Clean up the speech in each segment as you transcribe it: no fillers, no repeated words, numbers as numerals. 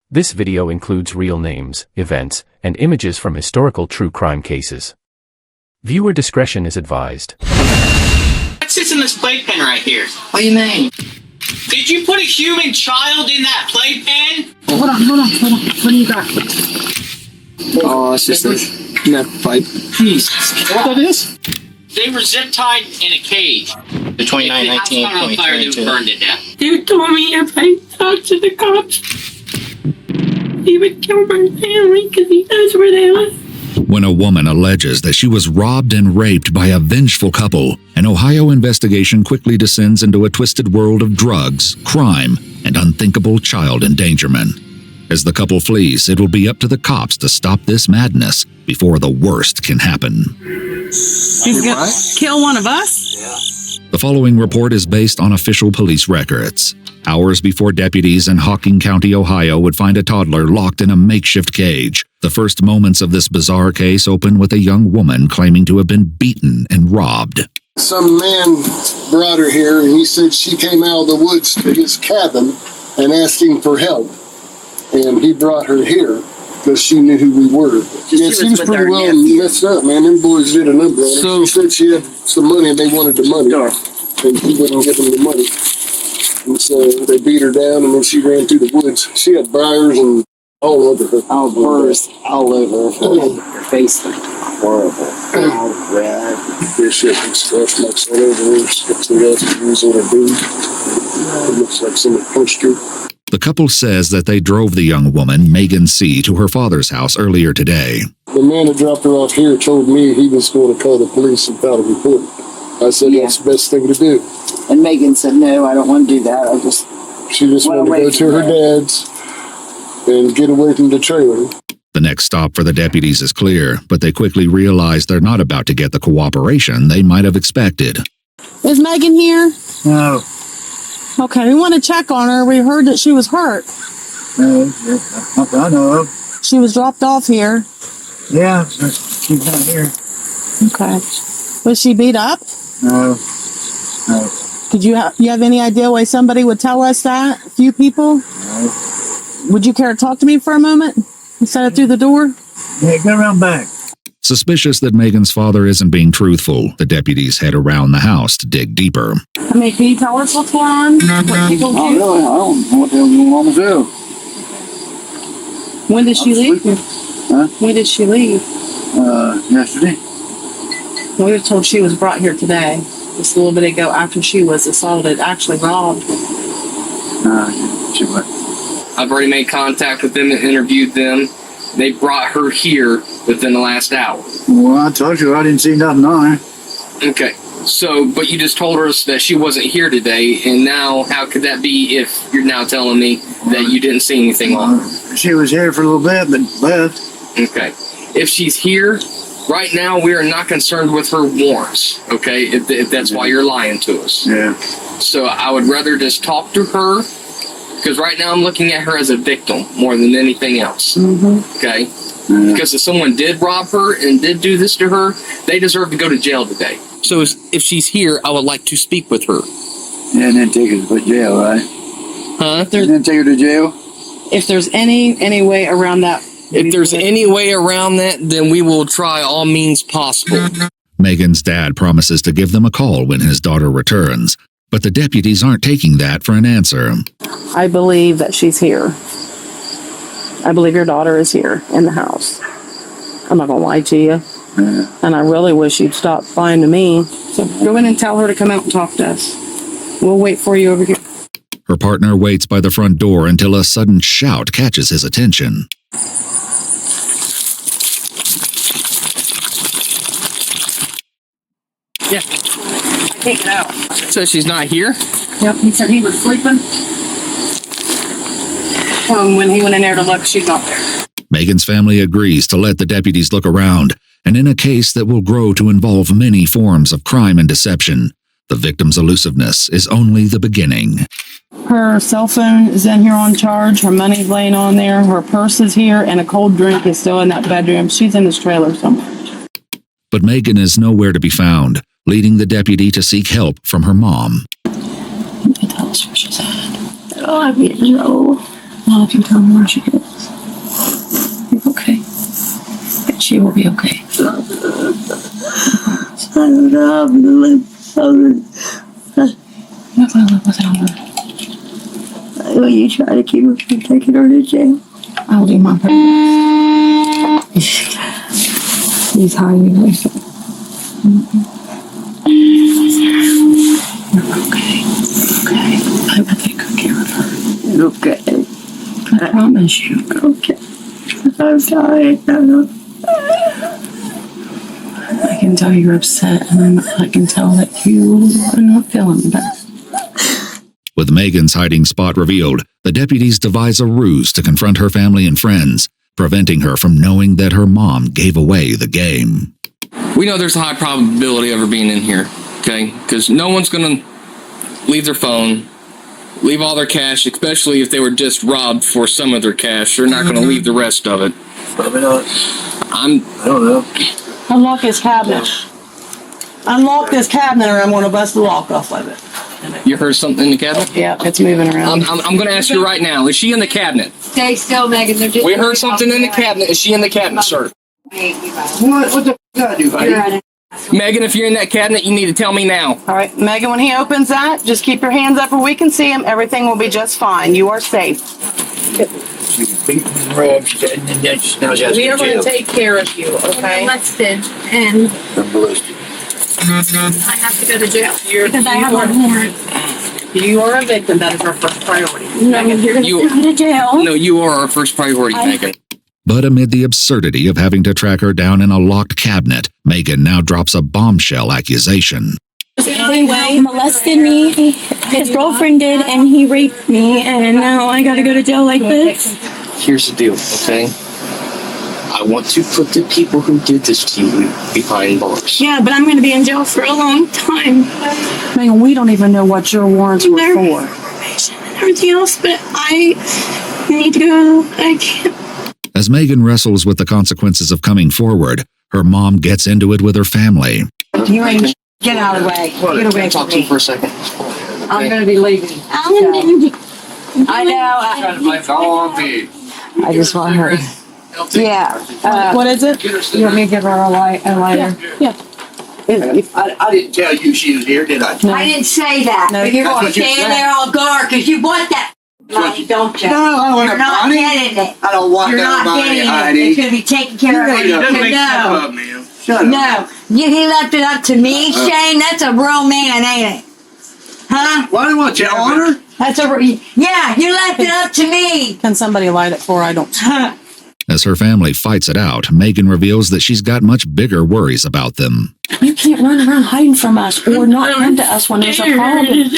This video includes real names, events, and images from historical true crime cases. Viewer discretion is advised. What sits in this playpen right here? What do you mean? Did you put a human child in that playpen? Hold on. What do you got? Oh, it's just a net pipe. Jesus. What that is? They were zip tied in a cage. The 2919, on fire, they were burned to death. They told me if I talked to the cops, he would kill my family because he knows where they live. When a woman alleges that she was robbed and raped by a vengeful couple, an Ohio investigation quickly descends into a twisted world of drugs, crime, and unthinkable child endangerment. As the couple flees, it will be up to the cops to stop this madness before the worst can happen. He's gonna kill one of us? Yeah. The following report is based on official police records. Hours before deputies in Hocking County, Ohio would find a toddler locked in a makeshift cage. The first moments of this bizarre case open with a young woman claiming to have been beaten and robbed. Some man brought her here, and he said she came out of the woods to his cabin and asked him for help. And he brought her here because she knew who we were. Yeah, she was pretty well messed up, man. Them boys did a number on her. She said she had some money and they wanted the money. And he wouldn't give them the money. And so they beat her down, and then she ran through the woods. She had briars and all over her. Oh, burrs all over her face. Horrible. All red. This shit and stuff like all over her. Sticks it up and using her boot. It looks like someone pushed her. The couple says that they drove the young woman, Megan C., to her father's house earlier today. The man that dropped her off here told me he was going to call the police and file a report. I said that's the best thing to do. And Megan said, no, I don't want to do that. She just wanted to go to her dad's and get away from the trailer. The next stop for the deputies is clear, but they quickly realize they're not about to get the cooperation they might have expected. Is Megan here? No. Okay, we want to check on her. We heard that she was hurt. No, I know of. She was dropped off here. Yeah, she's not here. Okay. Was she beat up? No. Did you have any idea why somebody would tell us that? A few people? No. Would you care to talk to me for a moment? Instead of through the door? Yeah, go around back. Suspicious that Megan's father isn't being truthful, the deputies head around the house to dig deeper. I mean, can you tell us what's going on? What people do? Oh, really? I don't know what the hell you want to do. When did she leave? Huh? When did she leave? Yesterday. We were told she was brought here today, just a little bit ago after she was assaulted, actually robbed. She went. I've already made contact with them and interviewed them. They brought her here within the last hour. Well, I told you I didn't see nothing on her. Okay. So, but you just told us that she wasn't here today, and now how could that be if you're now telling me that you didn't see anything on her? She was here for a little bit, but left. Okay. If she's here, right now we are not concerned with her warrants, okay, if that's why you're lying to us. Yeah. So I would rather just talk to her, because right now I'm looking at her as a victim more than anything else, okay? Yeah. Because if someone did rob her and did do this to her, they deserve to go to jail today. So if she's here, I would like to speak with her. Yeah, and then take her to jail, right? Huh? And then take her to jail? If there's any way around that. If there's any way around that, then we will try all means possible. Megan's dad promises to give them a call when his daughter returns, but the deputies aren't taking that for an answer. I believe that she's here. I believe your daughter is here in the house. I'm not going to lie to you. Yeah. And I really wish you'd stop lying to me. So go in and tell her to come out and talk to us. We'll wait for you over here. Her partner waits by the front door until a sudden shout catches his attention. Yeah. I can't get out. So she's not here? Yep, he said he was sleeping. When he went in there to look, she's not there. Megan's family agrees to let the deputies look around, and in a case that will grow to involve many forms of crime and deception, the victim's elusiveness is only the beginning. Her cell phone is in here on charge. Her money's laying on there. Her purse is here, and a cold drink is still in that bedroom. She's in this trailer somewhere. But Megan is nowhere to be found, leading the deputy to seek help from her mom. You can tell us where she's at. Oh, I don't know. Well, if you tell me where she is, you're okay. And she will be okay. I don't know. I'm gonna live without her. Will you try to keep her from taking her to jail? I'll do my part. He's hiding herself. You're okay. Okay. I will take good care of her. Okay. I promise you. Okay. I'm sorry. I can tell you're upset, and I can tell that you are not feeling the best. With Megan's hiding spot revealed, the deputies devise a ruse to confront her family and friends, preventing her from knowing that her mom gave away the game. We know there's a high probability of her being in here, okay? Because no one's going to leave their phone, leave all their cash, especially if they were just robbed for some of their cash. They're not going to leave the rest of it. Probably not. I don't know. Unlock his cabinet. Unlock this cabinet or I'm going to bust the lock off of it. You heard something in the cabinet? Yeah, it's moving around. I'm going to ask you right now. Is she in the cabinet? Stay still, Megan. They're just We heard something in the cabinet. Is she in the cabinet, sir? What the f*** I do, buddy? Megan, if you're in that cabinet, you need to tell me now. All right, Megan, when he opens that, just keep your hands up where we can see him. Everything will be just fine. You are safe. She's beaten and rubbed. And then now she has to We are go to going jail. to take care of you, okay? molested, and I'm ballistic. I have to go to jail You're, because I have a warrant. you are a victim. That is our first priority. No, you're going to You- send me to jail. No, you are our first priority, Megan. But amid the absurdity of having to track her down in a locked cabinet, Megan now drops a bombshell accusation. He molested me, his girlfriend did, and he raped me, and now I gotta go to jail like this. Here's the deal, okay? I want to put the people who did this to you behind bars. Yeah, but I'm gonna be in jail for a long time. Megan, we don't even know what your warrants were for. Everything else, but I need to go. I can't. As Megan wrestles with the consequences of coming forward, her mom gets into it with her family. You ain't. Get out of the way. Get away Talk from to you me. for a second. I'm going to be leaving. I know. I just want her. Yeah. What is it? You want me to give her a lighter? Yeah. I didn't tell you she was here, did I? No. I didn't say that, No, but you're that's going to what you stand said. there all guard because you want that money, don't you? No, I don't want You're that not money. getting it. I don't want You're that not money, getting it. Heidi. It's going to be taken care of. You don't So make stuff no. up, man. Shut up. No. He left it up to me, Shane. That's a real man, ain't it? Huh? Why do you want your honor? That's yeah, you left it up to me. Can somebody light it for her? I don't. As her family fights it out, Megan reveals that she's got much bigger worries about them. You can't run around hiding from us or not come to us when there's a problem.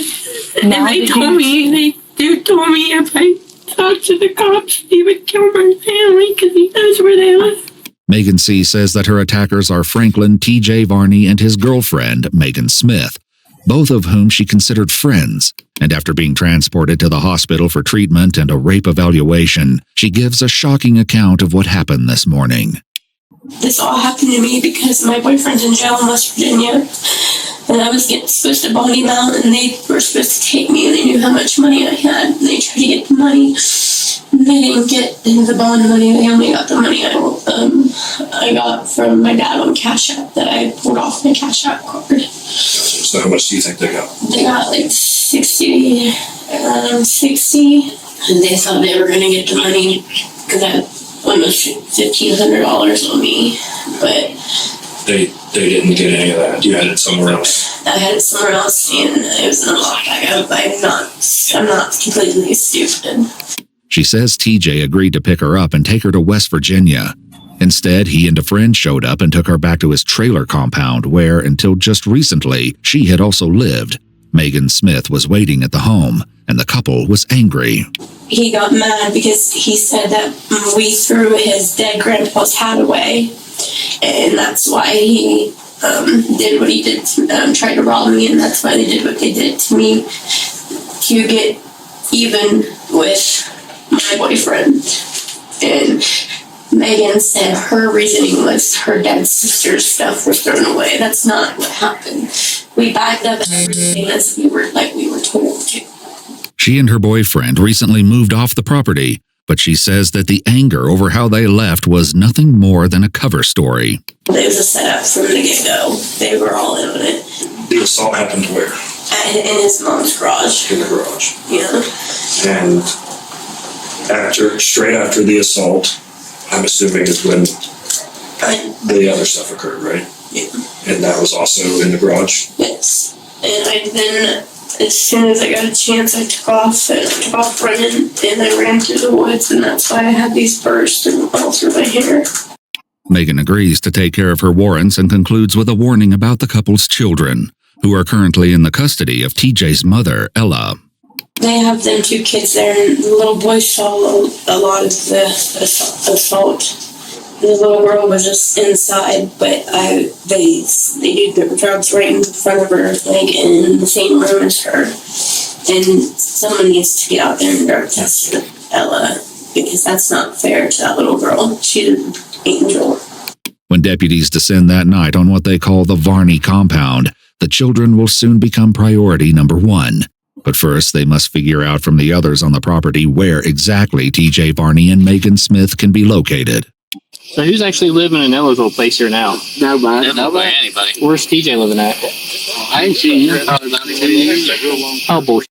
And they told me if I talked to the cops, he would kill my family because he knows where they live. Megan C. says that her attackers are Franklin T.J. Varney and his girlfriend, Megan Smith, both of whom she considered friends. And after being transported to the hospital for treatment and a rape evaluation, she gives a shocking account of what happened this morning. This all happened to me because my boyfriend's in jail in West Virginia. And I was supposed to bond him out, and they were supposed to take me, and they knew how much money I had, and they tried to get the money. And they didn't get the bond money. They only got the money I got from my dad on Cash App that I pulled off my Cash App card. So how much do you think they got? They got like 60, and they thought they were gonna get the money because I had almost $1,500 on me, but They didn't get any of that. You had it somewhere else. I had it somewhere else, and it was in a lockbox. I'm not completely stupid. She says TJ agreed to pick her up and take her to West Virginia. Instead, he and a friend showed up and took her back to his trailer compound where, until just recently, she had also lived. Megan Smith was waiting at the home, and the couple was angry. He got mad because he said that we threw his dead grandpa's hat away, and that's why he did what he did, tried to rob me, and that's why they did what they did to me, to get even with my boyfriend. And Megan said her reasoning was her dad's sister's stuff was thrown away. That's not what happened. We backed up everything as we were told to. She She and her boyfriend recently moved off the property, but she says that the anger over how they left was nothing more than a cover story. It was a setup from the get-go. They were all in on it. The assault happened where? In his mom's garage. In the garage. Yeah. And straight after the assault, I'm assuming is when the other stuff occurred, right? Yeah. And that was also in the garage? Yes. And then, as soon as I got a chance, I took off running, and I ran through the woods, and that's why I had these bursts all through my hair. Megan agrees to take care of her warrants and concludes with a warning about the couple's children, who are currently in the custody of TJ's mother, Ella. They have them 2 kids there, and the little boy saw a lot of the assault. The little girl was just inside, but they did the drugs right in front of her, like in the same room as her. And someone needs to get out there and drug test Ella, because that's not fair to that little girl. She's an angel. When deputies descend that night on what they call the Varney compound, the children will soon become priority number 1. But first, they must figure out from the others on the property where exactly TJ Varney and Megan Smith can be located. So who's actually living in Ella's little place here now? Nobody. Anybody. Where's TJ living at? I ain't seen him probably about 2 years. Oh, bullshit.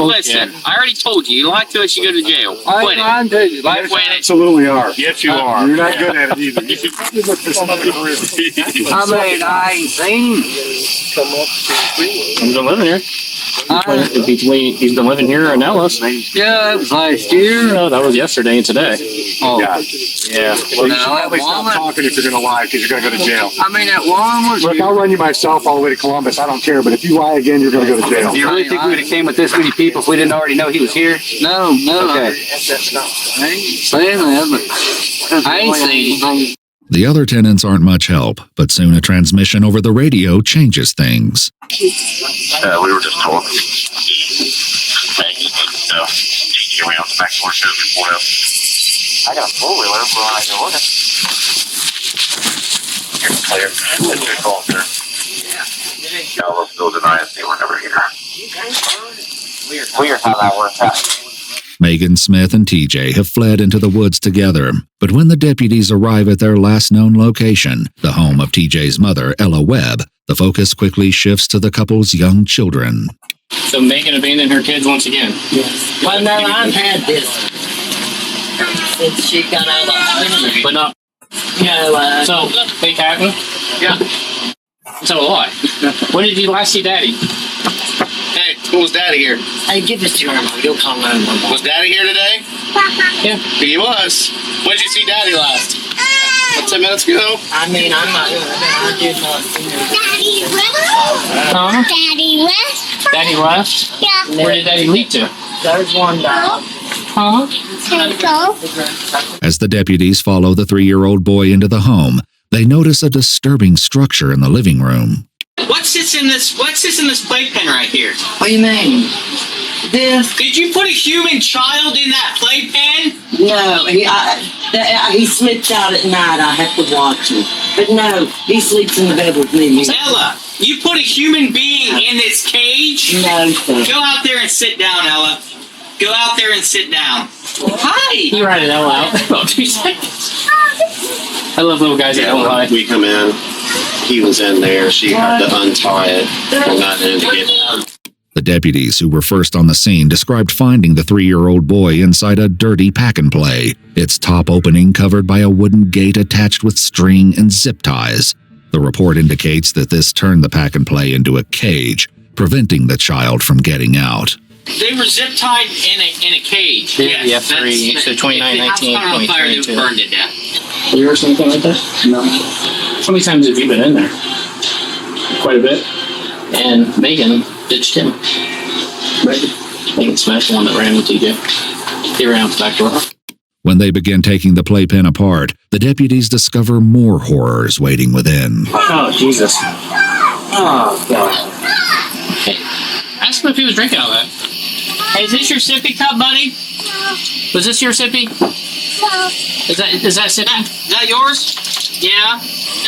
Listen, I already told you, you lie to us, you go to jail. I ain't lying to you. Quit it. Absolutely are. Yes, you are. You're not good at it either. I mean, I ain't seen him. He's been living here. He's been living here in Ellis. Yeah, that was last year. No, that was yesterday and today. Oh. Yeah. Well, you should probably stop talking if you're going to lie, because you're going to go to jail. I mean, that one was... Look, I'll run you myself all the way to Columbus. I don't care, but if you lie again, you're going to go to jail. Do you really think we would have came with this many people if we didn't already know he was here? No. Okay. I ain't saying that, but I ain't seen him. The other tenants aren't much help, but soon a transmission over the radio changes things. We were just talking. Here we are, the back door shows report up. I got a four-wheeler when I go looking. Here's clear. That's your call, sir. Yeah. Y'all let's go deny it. They were never here. Weird how that worked out. Megan Smith and TJ have fled into the woods together, but when the deputies arrive at their last known location, the home of TJ's mother, Ella Webb, the focus quickly shifts to the couple's young children. So Megan abandoned her kids once again? Yes. Well, no, I've had this since she got out of the hospital. But not... So, fake happened? Yeah. So what? When did you last see Daddy? Hey, when was Daddy here? Hey, give this to her, Mom. You'll come home. Was Daddy here today? Yeah. He was. When did you see Daddy last? 10 minutes ago? I mean, I'm not doing it. I did not see him. Daddy left. Daddy left. Daddy left? Yeah. Where did Daddy leave to? There's one down. Huh? As the deputies follow the 3-year-old boy into the home, they notice a disturbing structure in the living room. What's this in this playpen right here? What do you mean? This? Did you put a human child in that playpen? No, he sleeps out at night. I have to watch him. But no, he sleeps in the bed with me. Ella, you put a human being in this cage? No, sir. Go out there and sit down, Ella. Go out there and sit down. Hi! You ratted Ella out in about 2 seconds. I love little guys that don't lie. We come in, he was in there, she had to untie it, and got in to get out. The deputies who were first on the scene described finding the 3-year-old boy inside a dirty pack-and-play, its top opening covered by a wooden gate attached with string and zip ties. The report indicates that this turned the pack-and-play into a cage, preventing the child from getting out. They were zip tied in a cage. Yeah, 3, so 29, 19, 22. Burned it down. Have you ever seen anything like that? No. How many times have you been in there? Quite a bit. And Megan ditched him. Megan smashed the one that ran with TJ. He ran out the back door. When they begin taking the playpen apart, the deputies discover more horrors waiting within. Oh, Jesus. Oh, God. Hey, ask him if he was drinking all that. Hey, is this your sippy cup, buddy? Was this your sippy? Is that sippy? Is that yours? Yeah.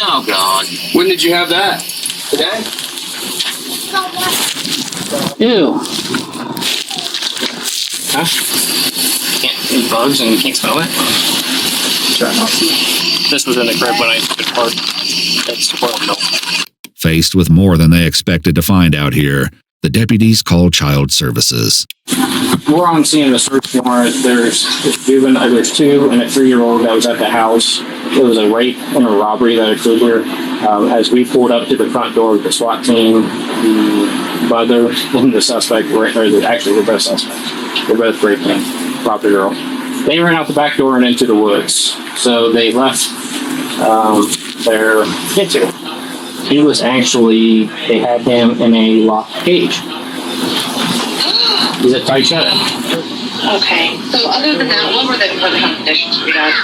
Oh, God. When did you have that? Today? Ew. Can't eat bugs and you can't smell it. This was in the crib when I took part. That's horrible. Faced with more than they expected to find out here, the deputies called Child Services. We're on scene of a search warrant. There's 2 and a 3-year-old that was at the house. It was a rape and a robbery that occurred here. As we pulled up to the front door of the SWAT team, the mother and the suspect were actually they're both suspects. They're both raping, robbed a girl. They ran out the back door and into the woods. So they left their kid here. He was actually, they had him in a locked cage. He's a tight shut. Okay. So other than that, what were the conditions we had?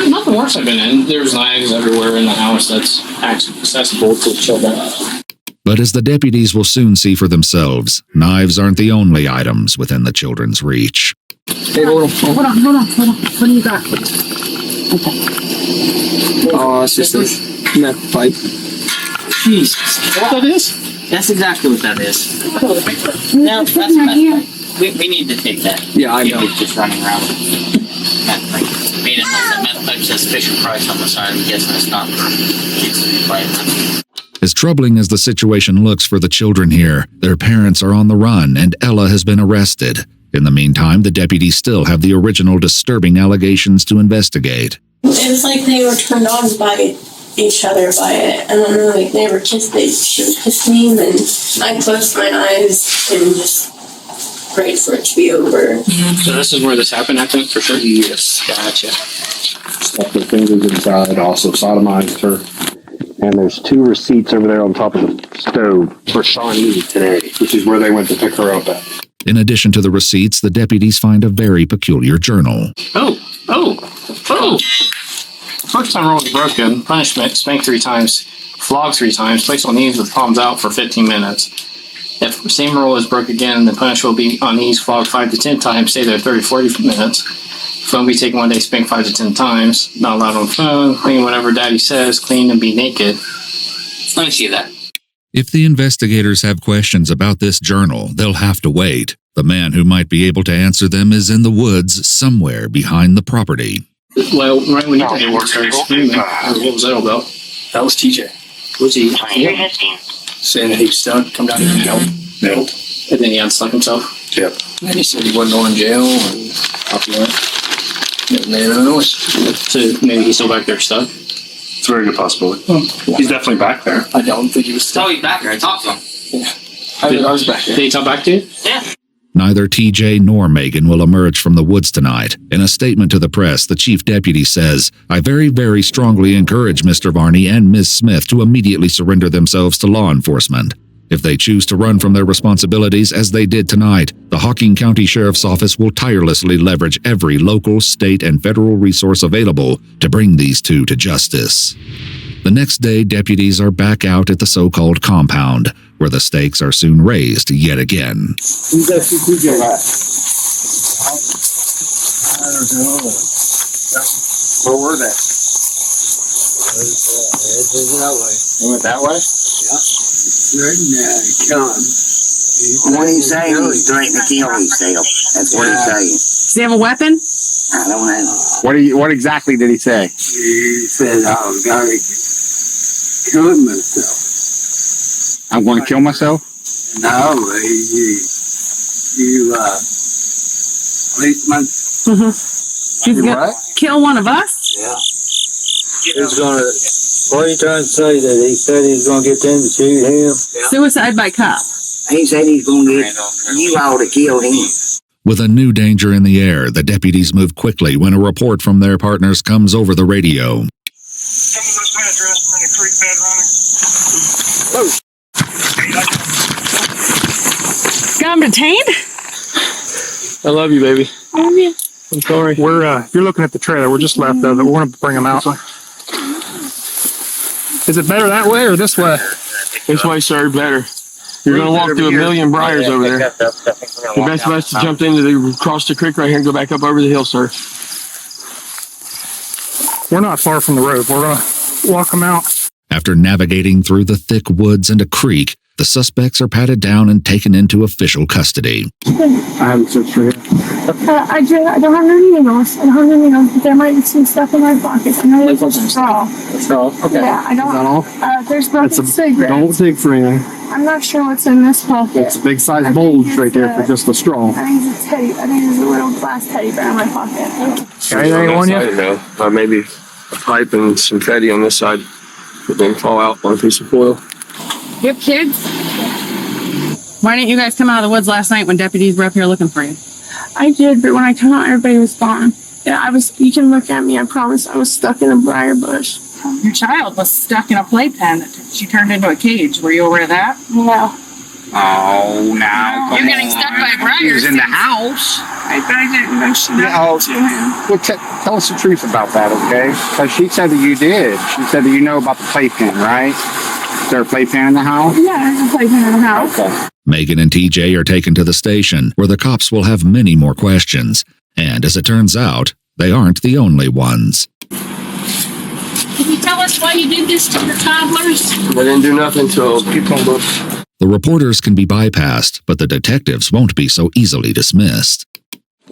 Nothing worse I've been in. There's knives everywhere in the house that's accessible to children. But as the deputies will soon see for themselves, knives aren't the only items within the children's reach. Hey, hold on. What do you got? Okay. Oh, it's just a pipe. Jesus. What that is? That's exactly what that is. No, that's right here. We need to take that. Yeah, I know. He's just running around with meth pipe. I mean, that meth pipe says Fisher Price on the side. I'm guessing it's not for kids to be playing with. As troubling as the situation looks for the children here, their parents are on the run and Ella has been arrested. In the meantime, the deputies still have the original disturbing allegations to investigate. It was like they were turned on by each other by it. I don't know, like they were kissed, she was kissing me, and I closed my eyes and just prayed for it to be over. So this is where this happened, I think, for sure? Yes. Gotcha. Stuck their fingers inside, also sodomized her. And there's 2 receipts over there on top of the stove for Shawnee today, which is where they went to pick her up at. In addition to the receipts, the deputies find a very peculiar journal. Oh! First time roll was broken. Punishment, spank 3 times, flog 3 times, place on knees with palms out for 15 minutes. If the same rule is broke again, the punishment will be on knees, flogged 5 to 10 times, stay there 30 40 minutes. Phone be taken 1 day, spank 5 to 10 times. Not allowed on phone. Clean whatever daddy says. Clean and be naked. Let me see that. If the investigators have questions about this journal, they'll have to wait. The man who might be able to answer them is in the woods somewhere behind the property. Well, right when you did it, what was that all about? That was TJ. Was he? Yeah. Saying that he was stuck, come down here and help. And then he unstuck himself? Yep. And then he said he wasn't going to jail and off he went. Never made no noise. So maybe he's still back there stuck? It's a very good possibility. He's definitely back there. I don't think he was stuck. Oh, he's back there. I talked to him. Yeah. I was back there. Did he come back to you? Yeah. Neither TJ nor Megan will emerge from the woods tonight. In a statement to the press, the chief deputy says, "I very, very strongly encourage Mr. Varney and Ms. Smith to immediately surrender themselves to law enforcement. If they choose to run from their responsibilities as they did tonight, the Hocking County Sheriff's Office will tirelessly leverage every local, state, and federal resource available to bring these 2 to justice." The next day, deputies are back out at the so-called compound, where the stakes are soon raised yet again. Who's that TJ at? Where were they? That way. He went that way? Right now, come. What he's saying, he's threatening to kill himself. That's what he's saying. Does he have a weapon? I don't know. What exactly did he say? He said, I was going to kill myself. I'm going to kill myself? No, you policeman. He's gonna kill one of us? Yeah. He's gonna, what are you trying to say? That he said he's gonna get them to shoot him? Suicide by cop. He said he's gonna get you all to kill him. With a new danger in the air, the deputies move quickly when a report from their partners comes over the radio. Got him detained? I love you, baby. I love you. I'm sorry. You're looking at the trailer. We're just left of it. We're going to bring them out. Is it better that way or this way? This way, sir, better. You're going to walk through a million briars over there. The best of us to jump across the creek right here and go back up over the hill, sir. We're not far from the road. We're going to walk them out. After navigating through the thick woods and a creek, The suspects are patted down and taken into official custody. I haven't searched for you. I don't have any needles. I don't have any needles, but there might be some stuff in my pockets. I know there's a straw. Okay. Yeah, I don't. Is that all? There's broken cigarettes. Don't dig for anything. I'm not sure what's in this pocket. It's a big size bulge right there for just a straw. I think it's a teddy. I think there's a little glass teddy bear in my pocket. Anything on you? No. Maybe a pipe and some confetti on this side. But then fall out on a piece of foil. You have kids? Why didn't you guys come out of the woods last night when deputies were up here looking for you? I did, but when I came out, everybody was gone. Yeah, you can look at me, I promise. I was stuck in a briar bush. Your child was stuck in a playpen that she turned into a cage. Were you aware of that? No. Oh, now. You're getting stuck by briars. He was in the house. I didn't know she did it to him. Well, tell us the truth about that, okay? Because she said that you did. She said that you know about the playpen, right? Is there a playpen in the house? Yeah, there's a playpen in the house. Okay. Megan and TJ are taken to the station, where the cops will have many more questions. And as it turns out, they aren't the only ones. Can you tell us why you did this to your toddlers? I didn't do nothing to them. The reporters can be bypassed, but the detectives won't be so easily dismissed.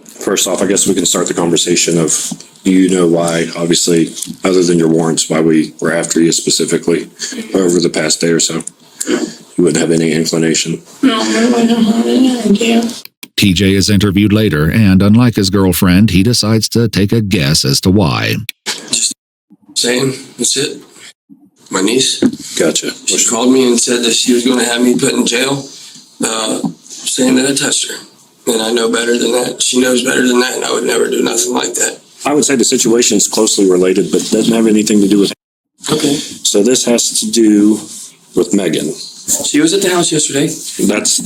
First off, I guess we can start the conversation of, do you know why, obviously, other than your warrants, why we were after you specifically over the past day or so? You wouldn't have any inclination. No, I don't have any idea. TJ is interviewed later, and unlike his girlfriend, he decides to take a guess as to why. Just saying, that's it. My niece. Gotcha. She called me and said that she was going to have me put in jail, saying that I touched her. And I know better than that. She knows better than that, and I would never do nothing like that. I would say the situation is closely related, but doesn't have anything to do with. Okay. So this has to do with Megan. She was at the house yesterday. That's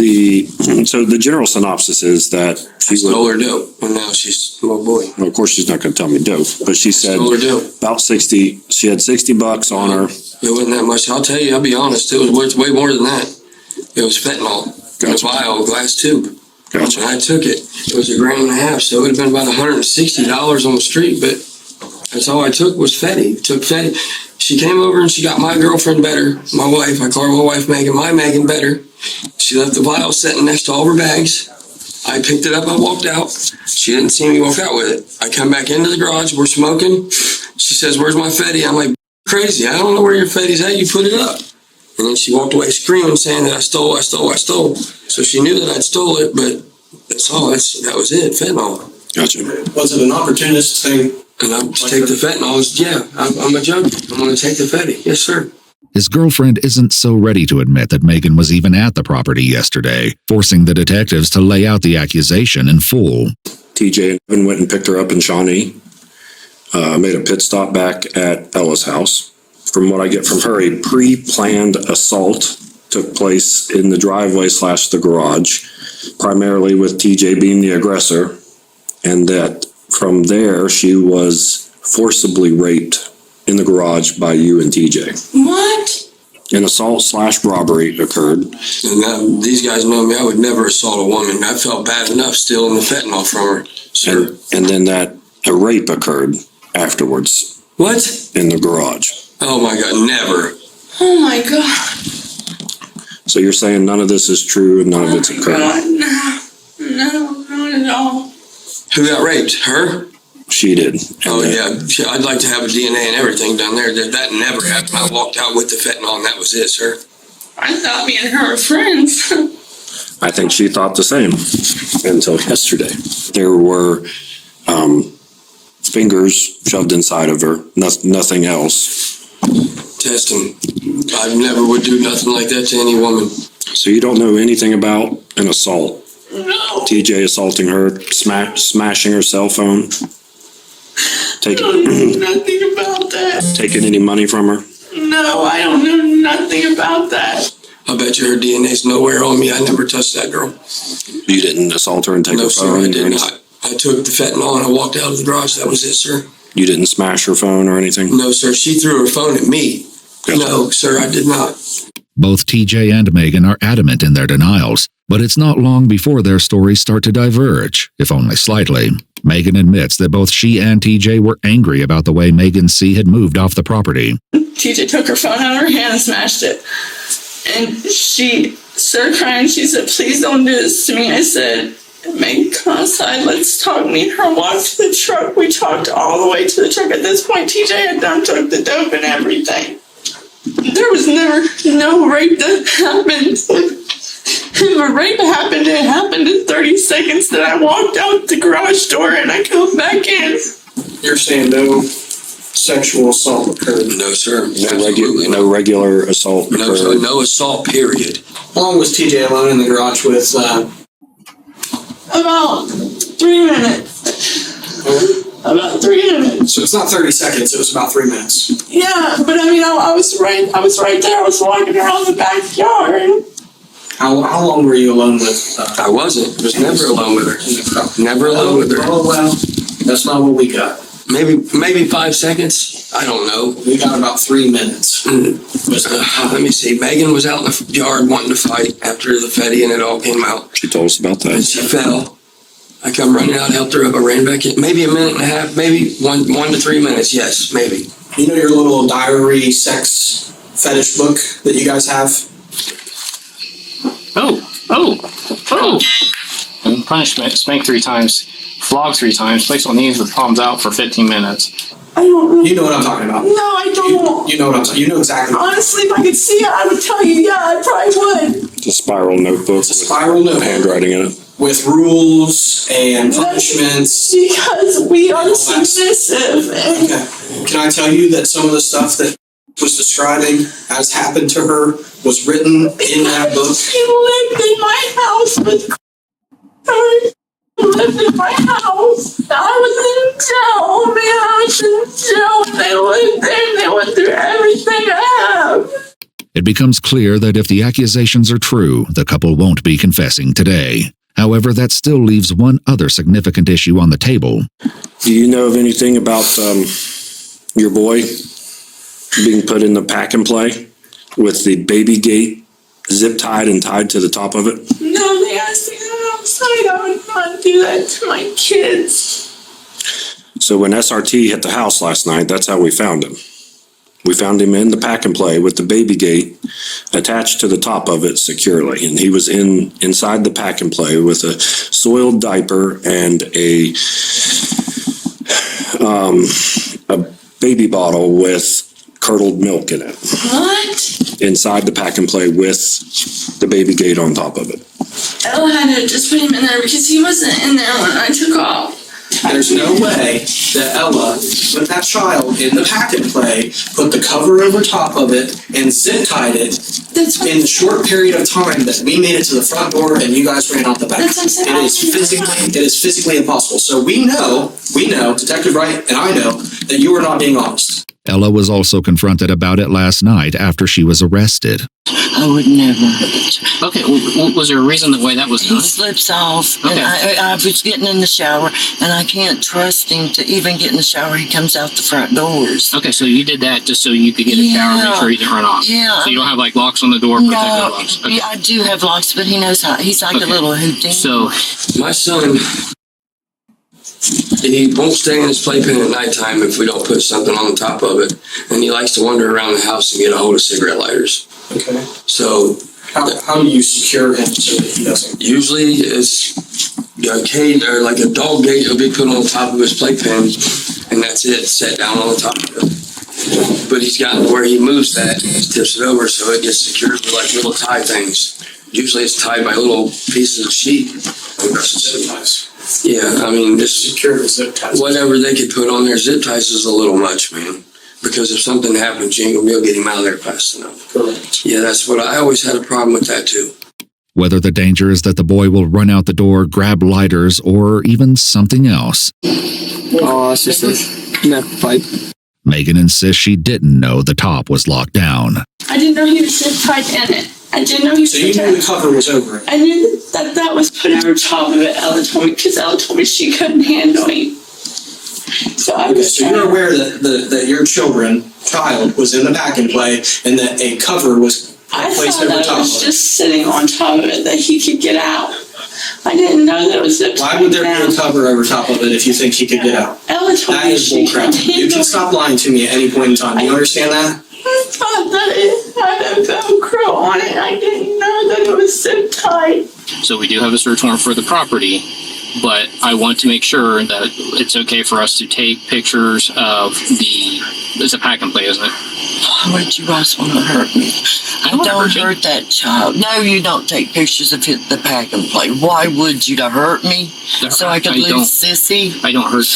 so the general synopsis is that she stole her dope, and now she's, oh boy. Well, of course she's not going to tell me dope, but she said Stole her dope. about 60, she had $60 on her. It wasn't that much. I'll tell you, I'll be honest, it was worth way more than that. It was fentanyl in a vial, a glass tube. Gotcha. When I took it, it was $1.5 grand, so it would have been about $160 on the street, but that's all I took was Fetty. Took Fetty. She came over and she got my girlfriend better, my wife. I call her my wife Megan, my Megan better. She left the vial sitting next to all of her bags. I picked it up, I walked out. She didn't see me walk out with it. I come back into the garage, we're smoking. She says, "Where's my Fetty?" I'm like, "Crazy, I don't know where your Fetty's at, you put it up." And then she walked away screaming, saying that I stole. So she knew that I'd stole it, but that's all, that was it, fentanyl. Gotcha. Was it an opportunist thing? And I'm to take the fentanyl. Yeah, I'm a junkie. I'm going to take the Fetty. Yes, sir. His girlfriend isn't so ready to admit that Megan was even at the property yesterday, forcing the detectives to lay out the accusation in full. TJ went and picked her up in Shawnee, made a pit stop back at Ella's house. From what I get from her, a pre-planned assault took place in the driveway / the garage, primarily with TJ being the aggressor, and that from there she was forcibly raped in the garage by you and TJ. What? An assault / robbery occurred. And these guys know me. I would never assault a woman. I felt bad enough stealing the fentanyl from her. Sure. And then a rape occurred afterwards. What? In the garage. Oh my God, never. Oh my God. So you're saying none of this is true and none of it's occurred? No, not at all. Who got raped? Her? She did. Oh yeah, I'd like to have a DNA and everything done there. That never happened. I walked out with the fentanyl and that was it, sir. I thought me and her were friends. I think she thought the same until yesterday. There were fingers shoved inside of her, nothing else. Testing. I never would do nothing like that to any woman. So you don't know anything about an assault? No. TJ assaulting her, smashing her cell phone? I don't know nothing about that. Taking any money from her? No, I don't know nothing about that. I bet you her DNA's nowhere on me. I never touched that girl. You didn't assault her and take her phone? No, sir, I did not. I took the fentanyl and I walked out of the garage. That was it, sir. You didn't smash her phone or anything? No, sir. She threw her phone at me. Gotcha. No, sir, I did not. Both TJ and Megan are adamant in their denials, but it's not long before their stories start to diverge, if only slightly. Megan admits that both she and TJ were angry about the way Megan C. had moved off the property. TJ took her phone out of her hand and smashed it. And she started crying. She said, please don't do this to me. I said, Megan, come outside. Let's talk. Me and her walked to the truck. We talked all the way to the truck. At this point, TJ had done took the dope and everything. There was never no rape that happened. If a rape happened, it happened in 30 seconds that I walked out the garage door and I come back in. You're saying no sexual assault occurred? No, sir. No regular assault occurred. No assault, period. How long was TJ alone in the garage with, About 3 minutes. About 3 minutes. So it's not 30 seconds, it was about 3 minutes. Yeah, but I mean, I was right there. I was walking around the backyard. How long were you alone with? I wasn't. Was never alone with her. Never alone with her. Oh, well, that's not what we got. Maybe 5 seconds. I don't know. We got about 3 minutes. Let me see. Megan was out in the yard wanting to fight after the Fetty and it all came out. She told us about that. And she fell. I come running out, helped her up. I ran back in. Maybe a minute and a half. Maybe 1 to 3 minutes. Yes, maybe. You know your little diary sex fetish book that you guys have? Punishment, spank 3 times, flog 3 times, place on knees with palms out for 15 minutes. I don't know. You know what I'm talking about. No, I don't. You know what I'm talking. You know exactly. Honestly, if I could see it, I would tell you. Yeah, I probably would. It's a spiral notebook. It's a spiral notebook. Handwriting in it. With rules and punishments. Because we are submissive. Okay. Can I tell you that some of the stuff that was describing as happened to her was written in that book? She lived in my house with her. Lived in my house. I was in jail, man. I was in jail. They lived there and they went through everything I have. It becomes clear that if the accusations are true, the couple won't be confessing today. However, that still leaves one other significant issue on the table. Do you know of anything about your boy being put in the pack and play with the baby gate zip tied and tied to the top of it? No, they asked me that outside. I would not do that to my kids. So when SRT hit the house last night, that's how we found him. We found him in the pack and play with the baby gate attached to the top of it securely. And he was inside the pack and play with a soiled diaper and a baby bottle with curdled milk in it. What? Inside the pack and play with the baby gate on top of it. Ella had to just put him in there because he wasn't in there when I took off. There's no way that Ella put that child in the pack and play, put the cover over top of it, and zip tied it in the short period of time that we made it to the front door and you guys ran out the back. It is physically impossible. So we know, Detective Wright and I know, that you are not being honest. Ella was also confronted about it last night after she was arrested. I would never. Okay, was there a reason the way that was done? He slips off, Okay. and I was getting in the shower, and I can't trust him to even get in the shower. He comes out the front doors. Okay, so you did that just so you could get a shower and make sure he didn't run off. Yeah. So you don't have like locks on the door, protective locks. Okay. Yeah, I do have locks, but he knows how. He's like a little Houdini. So my son, he won't stay in his playpen at nighttime if we don't put something on the top of it. And he likes to wander around the house and get a hold of cigarette lighters. Okay. So how do you secure him so that he doesn't? Usually it's a cage or like a dog gate will be put on the top of his playpen, and that's it, set down on the top of it. But he's gotten where he moves that, he tips it over so it gets secured with like little tie things. Usually it's tied by little pieces of sheet. Zip ties. Yeah, I mean, just secure the zip ties. Whatever they could put on their zip ties is a little much, man. Because if something happens, you ain't gonna be able to get him out of there fast enough. Correct. Yeah, that's what I always had a problem with that too. Whether the danger is that the boy will run out the door, grab lighters, or even something else. Oh, it's just a neck pipe. Megan insists she didn't know the top was locked down. I didn't know he was zip tied in it. I didn't know he was So you knew the cover was over it? I knew that was put over top of it. Ella told me because Ella told me she couldn't handle him. So I was So you're aware that your child was in the pack and play and that a cover was placed thought over that top it was of it. just sitting on top of it that he could get out. I didn't know that it was zip tied. Why would there be a cover over top of it if you think he could get out? Ella told That me is she bullcrap. couldn't handle You can stop lying to me at any point in time. Do you understand that? thought that it had a Velcro on it. I didn't know that it was so tight. So we do have a search warrant for the property, but I want to make sure that it's okay for us to take pictures of it's a pack and play, isn't it? Why would you guys want to hurt me? I don't hurt that child. No, you don't take pictures of the pack and play. Why would you to hurt me? So I could lose Sissy? I don't hurt.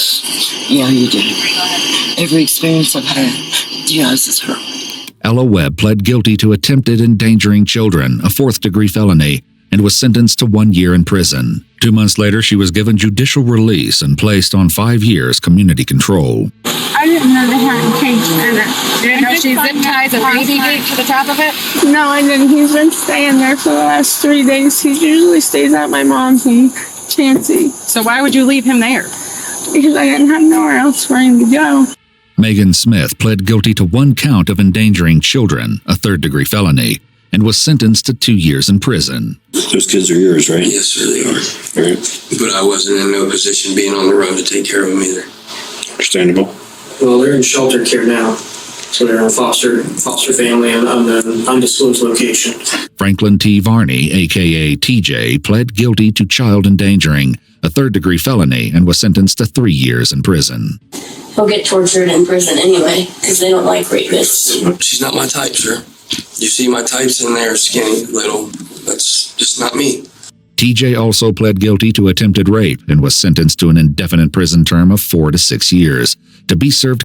Yeah, you do. Every experience I've had, you guys has hurt me. Ella Webb pled guilty to attempted endangering children, a fourth-degree felony, and was sentenced to 1 year in prison. 2 months later, she was given judicial release and placed on 5 years community control. I didn't know they had a cage in it. You didn't know she zip ties a baby gate to the top of it? No, I didn't. He's been staying there for the last 3 days. He usually stays at my mom's and Chancy. So why would you leave him there? Because I didn't have nowhere else for him to go. Megan Smith pled guilty to 1 count of endangering children, a third-degree felony, and was sentenced to 2 years in prison. Those kids are yours, right? Yes, sir, they are. Right. But I wasn't in no position being on the road to take care of them either. Understandable. Well, they're in shelter care now, so they're in a foster family in an undisclosed location. Franklin T. Varney, a.k.a. TJ, pled guilty to child endangering, a third-degree felony, and was sentenced to 3 years in prison. He'll get tortured in prison anyway, because they don't like rapists. She's not my type, sir. You see my types in there, skinny, little. That's just not me. TJ also pled guilty to attempted rape and was sentenced to an indefinite prison term of 4 to 6 years, to be served